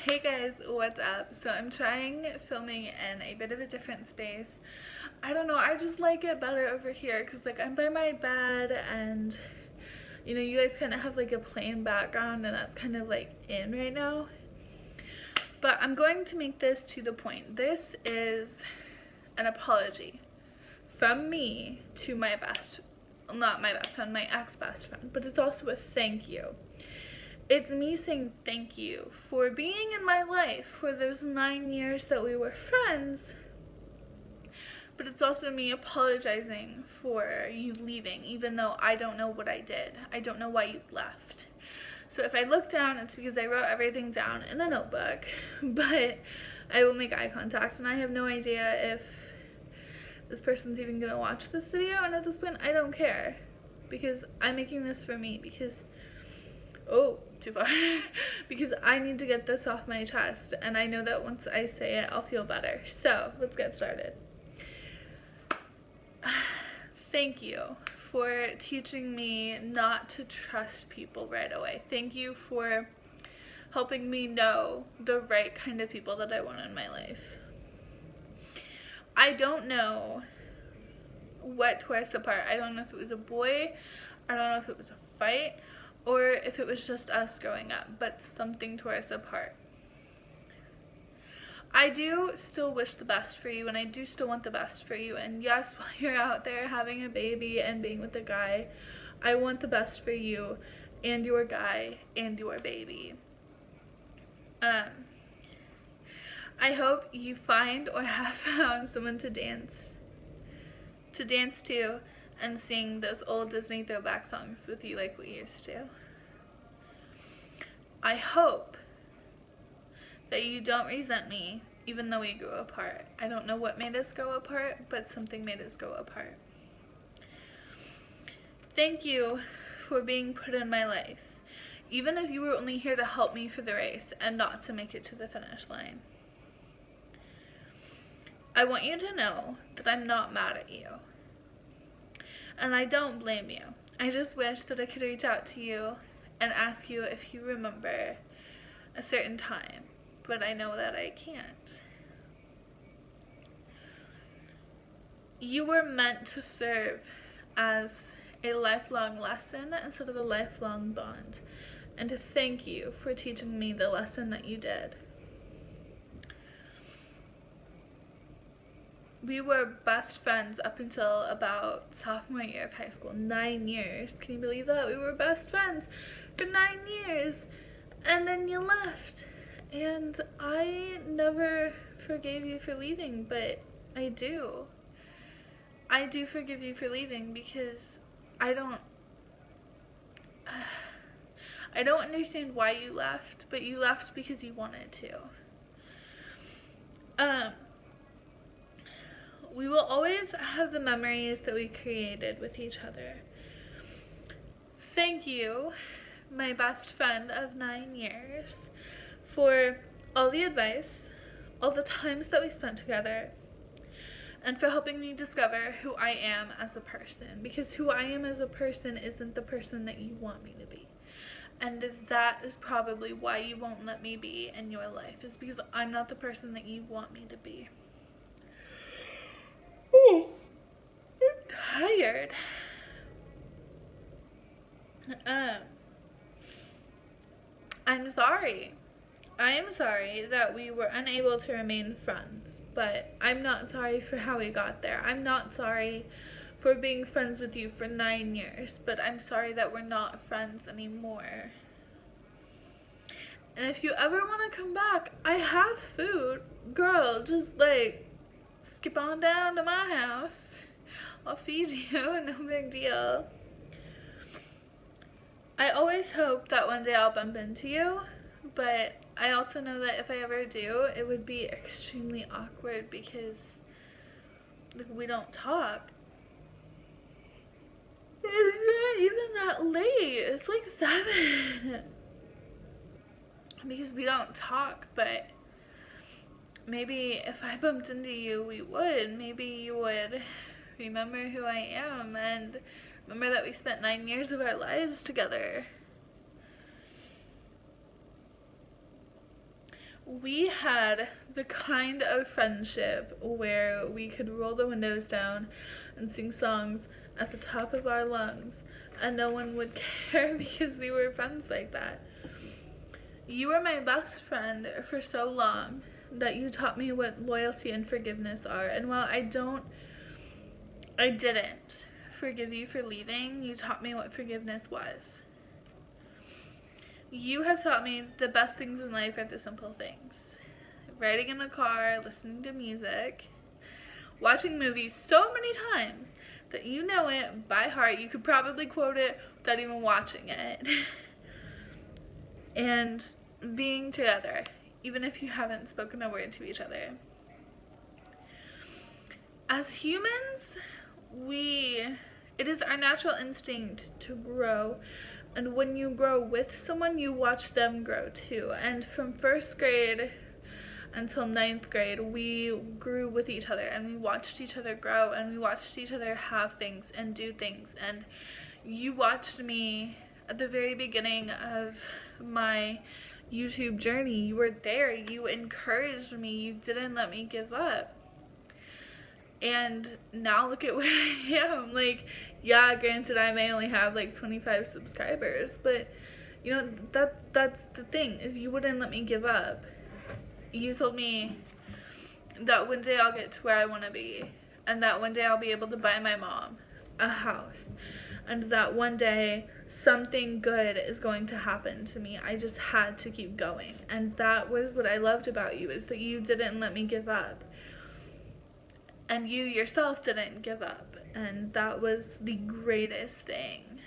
Hey guys, what's up? So I'm trying filming in a bit of a different space. I don't know, I just like it better over here because like I'm by my bed and you guys kind of have like a plain background and that's kind of like in right now. But I'm going to make this to the point. This is an apology from me to my not my best friend, my ex-best friend, but it's also a thank you. It's me saying thank you for being in my life for those 9 years that we were friends, but it's also me apologizing for you leaving, even though I don't know what I did. I don't know why you left. So if I look down, it's because I wrote everything down in a notebook, but I will make eye contact, and I have no idea if this person's even gonna watch this video, and at this point, I don't care, because I'm making this for me, because too far because I need to get this off my chest, and I know that once I say it, I'll feel better. So let's get started. Thank you for teaching me not to trust people right away. Thank you for helping me know the right kind of people that I want in my life. I don't know what tore us apart. I don't know if it was a boy, I don't know if it was a fight, or if it was just us growing up, but something tore us apart. I do still wish the best for you, and I do still want the best for you, and yes, while you're out there having a baby and being with a guy, I want the best for you and your guy and your baby. I hope you find or have found someone to dance to and sing those old Disney throwback songs with you like we used to. I hope that you don't resent me even though we grew apart. I don't know what made us go apart, but something made us go apart. Thank you for being put in my life, even if you were only here to help me for the race and not to make it to the finish line. I want you to know that I'm not mad at you. And I don't blame you. I just wish that I could reach out to you and ask you if you remember a certain time, but I know that I can't. You were meant to serve as a lifelong lesson instead of a lifelong bond, and to thank you for teaching me the lesson that you did. We were best friends up until about sophomore year of high school. 9 years. Can you believe that? We were best friends for 9 years. And then you left. And I never forgave you for leaving, but I do. I do forgive you for leaving because I don't understand why you left, but you left because you wanted to. We will always have the memories that we created with each other. Thank you, my best friend of 9 years, for all the advice, all the times that we spent together, and for helping me discover who I am as a person. Because who I am as a person isn't the person that you want me to be. And that is probably why you won't let me be in your life, is because I'm not the person that you want me to be. I'm tired. I'm sorry. I am sorry that we were unable to remain friends, but I'm not sorry for how we got there. I'm not sorry for being friends with you for 9 years, but I'm sorry that we're not friends anymore. And if you ever want to come back, I have food. Girl, just like skip on down to my house. I'll feed you, no big deal. I always hope that one day I'll bump into you, but I also know that if I ever do, it would be extremely awkward because like, we don't talk. It's not even that late. It's like 7. Because we don't talk, but maybe if I bumped into you, we would. Maybe you would remember who I am and remember that we spent 9 years of our lives together. we had the kind of friendship where we could roll the windows down and sing songs at the top of our lungs, and no one would care because we were friends like that. You were my best friend for so long that you taught me what loyalty and forgiveness are. And while I didn't forgive you for leaving, you taught me what forgiveness was. You have taught me the best things in life are the simple things. Riding in a car, listening to music, watching movies so many times that you know it by heart. You could probably quote it without even watching it. And being together, even if you haven't spoken a word to each other. As humans, it is our natural instinct to grow, and when you grow with someone, you watch them grow too. And from first grade until 9th grade, we grew with each other, and we watched each other grow, and we watched each other have things and do things. And you watched me at the very beginning of my YouTube journey. You were there, you encouraged me, you didn't let me give up. And now look at where I am. Like, yeah, granted I may only have like 25 subscribers, but you know, that's the thing, is you wouldn't let me give up. You told me that one day I'll get to where I want to be, and that one day I'll be able to buy my mom a house, and that one day something good is going to happen to me. I just had to keep going. And that was what I loved about you, is that you didn't let me give up. And you yourself didn't give up. And that was the greatest thing.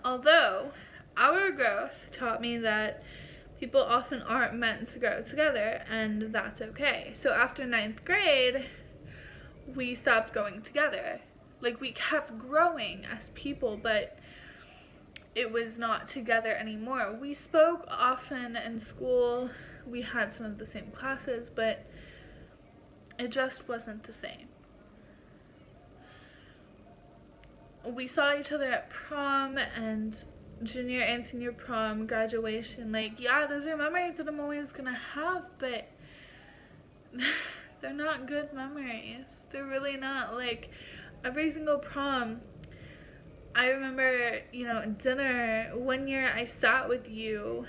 Although our growth taught me that people often aren't meant to grow together, and that's okay. So after 9th grade, we stopped going together. Like, we kept growing as people, but it was not together anymore. We spoke often in school. We had some of the same classes, but it just wasn't the same. We saw each other at prom and junior and senior prom, graduation. Like, yeah, those are memories that I'm always gonna have, but they're not good memories. They're really not. Like, every single prom, I remember, you know, dinner, one year I sat with you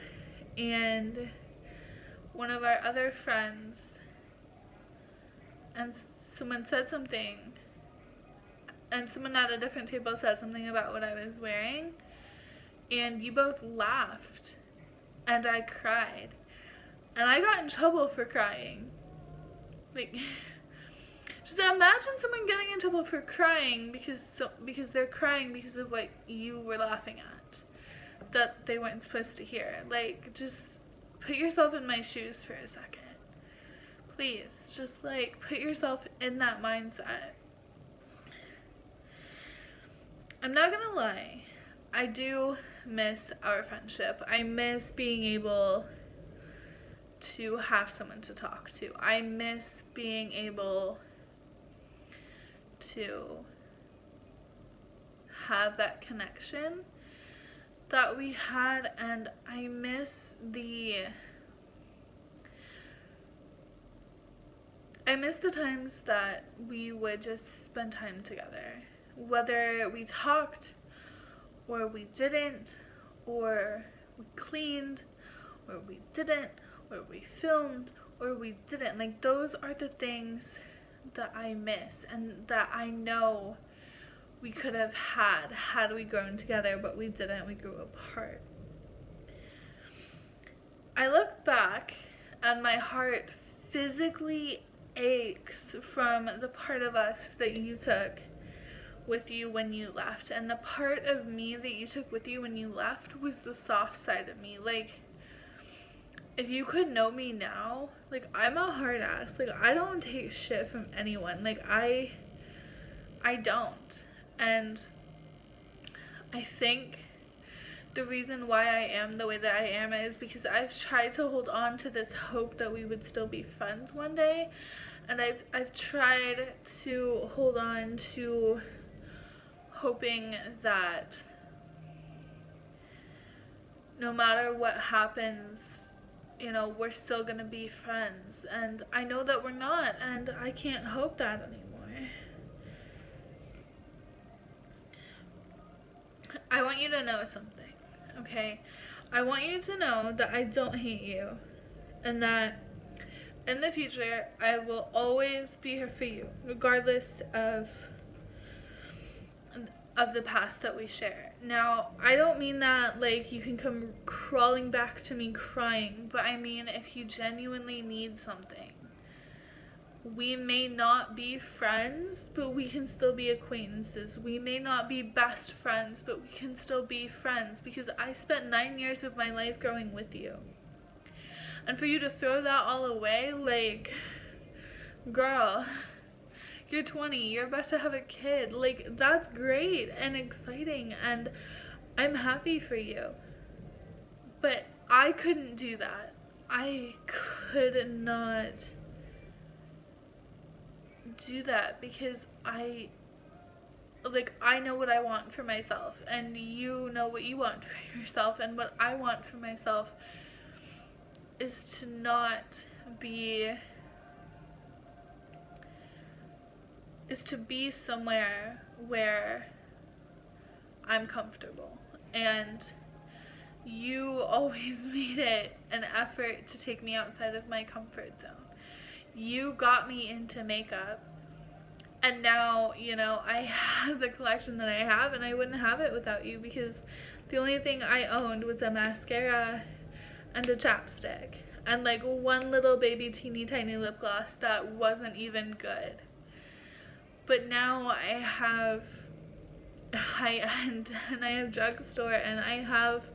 and one of our other friends, and someone said something, and someone at a different table said something about what I was wearing, and you both laughed, and I cried, and I got in trouble for crying. Like, just imagine someone getting in trouble for crying because they're crying because of what you were laughing at that they weren't supposed to hear. Like, just put yourself in my shoes for a second. Please, just like put yourself in that mindset. I'm not gonna lie, I do miss our friendship. I miss being able to have someone to talk to. I miss being able to have that connection that we had, and I miss the times that we would just spend time together, whether we talked or we didn't, or we cleaned or we didn't, or we filmed or we didn't. Like, those are the things that I miss, and that I know we could have had we grown together, but we didn't. We grew apart. I look back and my heart physically aches from the part of us that you took with you when you left, and the part of me that you took with you when you left was the soft side of me. Like, if you could know me now, like, I'm a hard ass. Like, I don't take shit from anyone. Like, I don't. And I think the reason why I am the way that I am is because I've tried to hold on to this hope that we would still be friends one day. And I've tried to hold on to hoping that no matter what happens, you know, we're still gonna be friends. And I know that we're not, and I can't hope that anymore. I want you to know something, okay? I want you to know that I don't hate you, and that in the future I will always be here for you, regardless of the past that we share. Now, I don't mean that like you can come crawling back to me crying, but I mean if you genuinely need something. We may not be friends, but we can still be acquaintances. We may not be best friends, but we can still be friends, because I spent 9 years of my life growing with you. And for you to throw that all away, like, girl, you're 20, you're about to have a kid. Like, that's great and exciting, and I'm happy for you. But I couldn't do that. I could not do that, because I know what I want for myself, and you know what you want for yourself, and what I want for myself is to not be to be somewhere where I'm comfortable. And you always made it an effort to take me outside of my comfort zone. You got me into makeup, and now, you know, I have the collection that I have, and I wouldn't have it without you, because the only thing I owned was a mascara and a chapstick, and like one little baby teeny tiny lip gloss that wasn't even good. But now I have high-end, and I have drugstore, and I have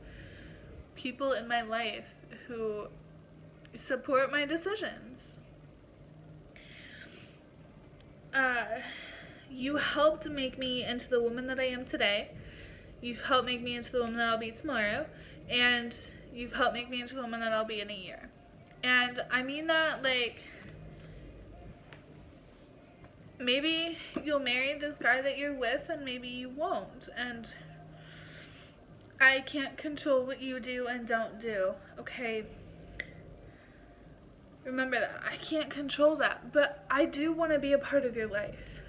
people in my life who support my decisions. You helped make me into the woman that I am today. You've helped make me into the woman that I'll be tomorrow. And you've helped make me into the woman that I'll be in a year. And I mean that, like, maybe you'll marry this guy that you're with, and maybe you won't. And I can't control what you do and don't do, okay? Remember that. I can't control that, but I do want to be a part of your life.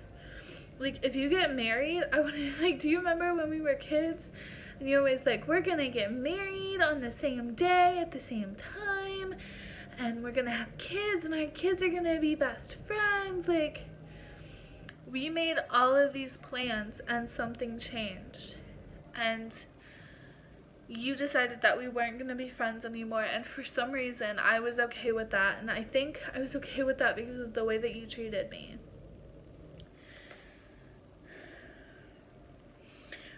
Like, if you get married, I want to, like, do you remember when we were kids? And you're always like, we're going to get married on the same day at the same time, and we're going to have kids, and our kids are going to be best friends. Like, we made all of these plans, and something changed. And you decided that we weren't going to be friends anymore, and for some reason I was okay with that, and I think I was okay with that because of the way that you treated me.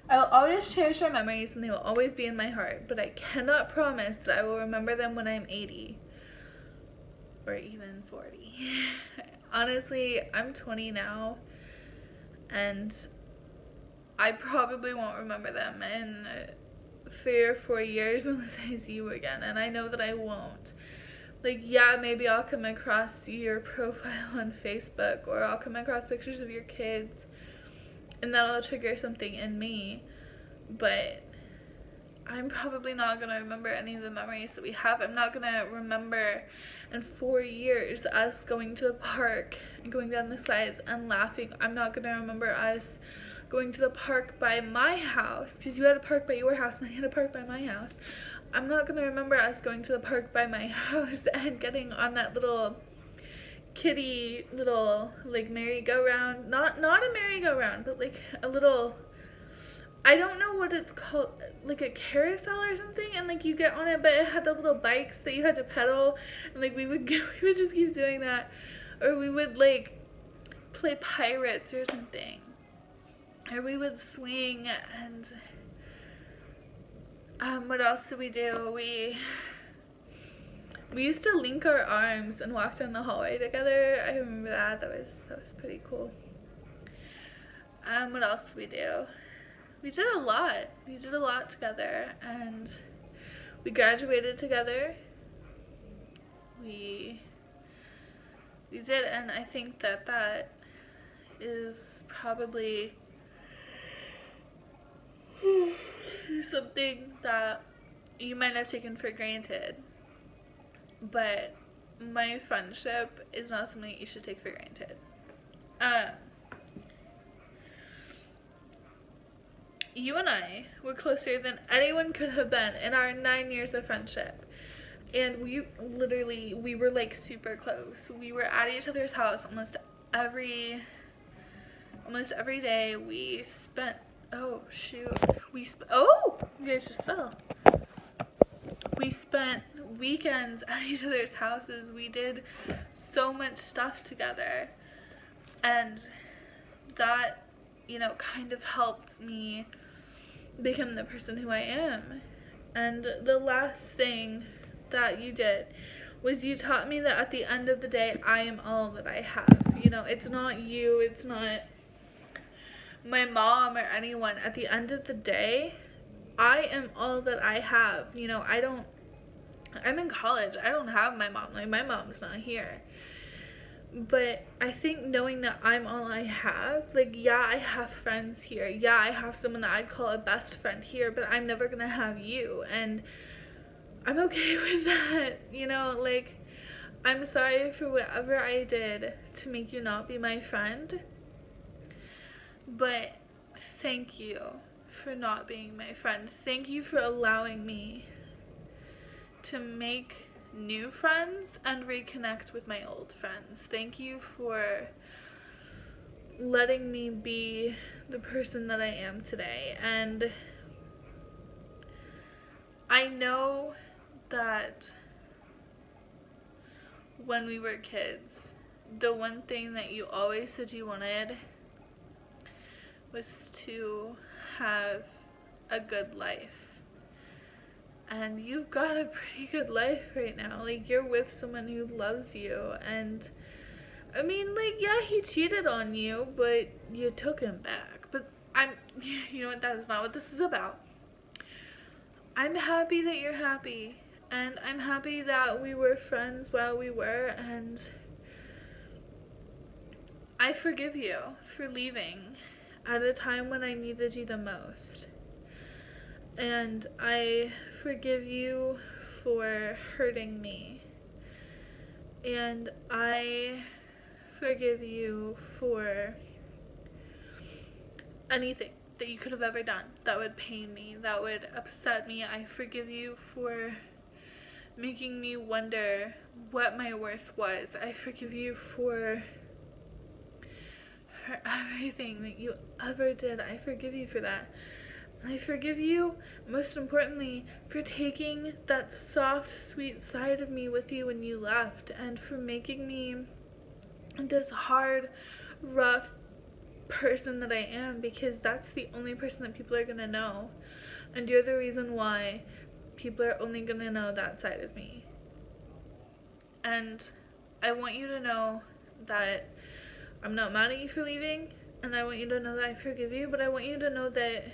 I'll always cherish our memories, and they will always be in my heart, but I cannot promise that I will remember them when I'm 80 or even 40. Honestly, I'm 20 now, and I probably won't remember them in 3 or 4 years unless I see you again, and I know that I won't. Like, yeah, maybe I'll come across your profile on Facebook, or I'll come across pictures of your kids, and that'll trigger something in me, but I'm probably not going to remember any of the memories that we have. I'm not going to remember in 4 years us going to the park and going down the slides and laughing. I'm not going to remember us going to the park by my house, because you had a park by your house and I had a park by my house. I'm not going to remember us going to the park by my house and getting on that little kiddie little, like, merry-go-round. Not a merry-go-round, but like a little, I don't know what it's called, like a carousel or something, and like you get on it, but it had the little bikes that you had to pedal, and like we would just keep doing that, or we would like play pirates or something, or we would swing. And what else did we do? We used to link our arms and walk down the hallway together. I remember that. That was pretty cool. What else did we do? We did a lot. We did a lot together, and we graduated together. We did, and I think that is probably something that you might have taken for granted, but my friendship is not something you should take for granted. You and I were closer than anyone could have been in our 9 years of friendship. And we were like super close. We were at each other's house almost every day. We spent, oh shoot, oh, you guys just fell. We spent weekends at each other's houses. We did so much stuff together. And that, kind of helped me become the person who I am. And the last thing that you did was you taught me that at the end of the day, I am all that I have. It's not you, it's not my mom or anyone. At the end of the day, I am all that I have. I'm in college. I don't have my mom. Like, my mom's not here. But I think knowing that I'm all I have, like, yeah, I have friends here. Yeah, I have someone that I'd call a best friend here, but I'm never gonna have you. And I'm okay with that. I'm sorry for whatever I did to make you not be my friend. But thank you for not being my friend. Thank you for allowing me to make new friends and reconnect with my old friends. Thank you for letting me be the person that I am today. And I know that when we were kids, the one thing that you always said you wanted was to have a good life. And you've got a pretty good life right now. Like, you're with someone who loves you. And, I mean, like, yeah, he cheated on you, but you took him back. But you know what, that is not what this is about. I'm happy that you're happy. And I'm happy that we were friends while we were. And I forgive you for leaving at a time when I needed you the most. And I forgive you for hurting me. And I forgive you for anything that you could have ever done that would pain me, that would upset me. I forgive you for making me wonder what my worth was. I forgive you for everything that you ever did. I forgive you for that. I forgive you, most importantly, for taking that soft, sweet side of me with you when you left, and for making me this hard, rough person that I am, because that's the only person that people are gonna know. And you're the reason why people are only gonna know that side of me. And I want you to know that I'm not mad at you for leaving, and I want you to know that I forgive you, but I want you to know that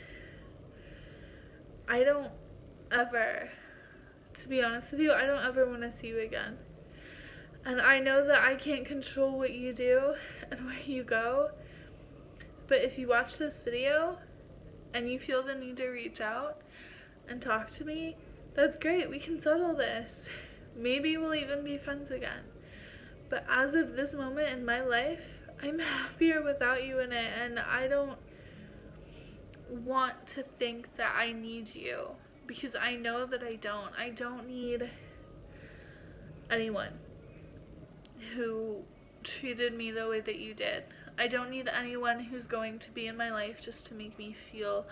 I don't ever, to be honest with you, I don't ever want to see you again. And I know that I can't control what you do and where you go, but if you watch this video and you feel the need to reach out and talk to me, that's great. We can settle this. Maybe we'll even be friends again. But as of this moment in my life, I'm happier without you in it, and I don't want to think that I need you, because I know that I don't. I don't need anyone who treated me the way that you did. I don't need anyone who's going to be in my life just to make me feel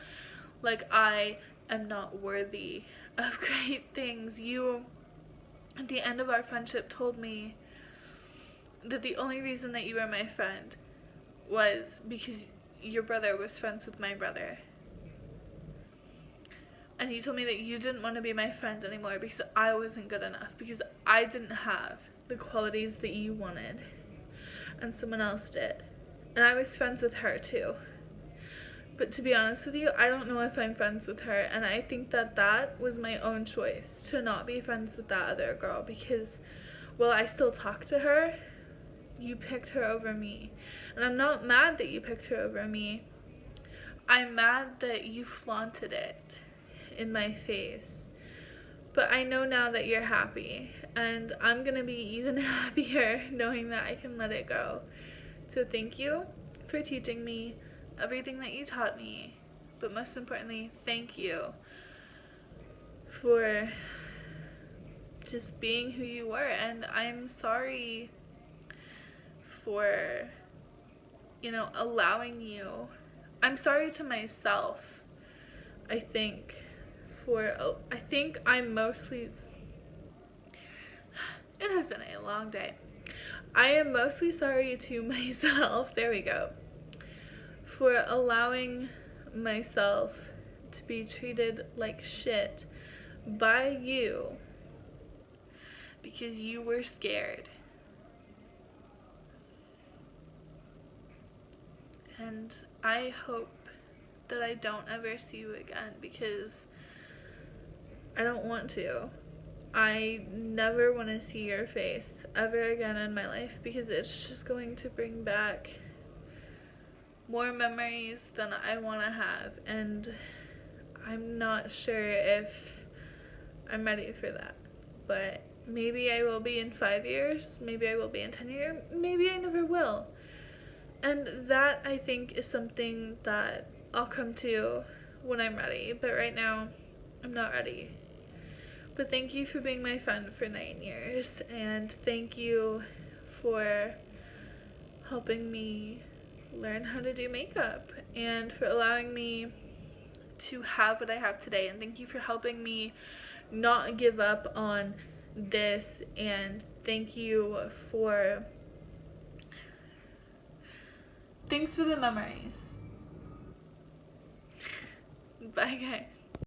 like I am not worthy of great things. You, at the end of our friendship, told me that the only reason that you were my friend was because your brother was friends with my brother. And you told me that you didn't want to be my friend anymore because I wasn't good enough, because I didn't have the qualities that you wanted, and someone else did. And I was friends with her too. But to be honest with you, I don't know if I'm friends with her, and I think that that was my own choice to not be friends with that other girl, because while I still talk to her, you picked her over me. And I'm not mad that you picked her over me. I'm mad that you flaunted it in my face But I know now that you're happy, and I'm gonna be even happier knowing that I can let it go. So thank you for teaching me everything that you taught me, but most importantly, thank you for just being who you were. And I'm sorry for, allowing you. I'm sorry to myself, I think, I think I'm mostly, it has been a long day. I am mostly sorry to myself, there we go, for allowing myself to be treated like shit by you because you were scared. And I hope that I don't ever see you again, because I don't want to. I never want to see your face ever again in my life, because it's just going to bring back more memories than I want to have, and I'm not sure if I'm ready for that. But maybe I will be in 5 years, maybe I will be in 10 years, maybe I never will. And that, I think, is something that I'll come to when I'm ready. But right now, I'm not ready. But thank you for being my friend for 9 years. And thank you for helping me learn how to do makeup. And for allowing me to have what I have today. And thank you for helping me not give up on this. And thanks for the memories. Bye, guys.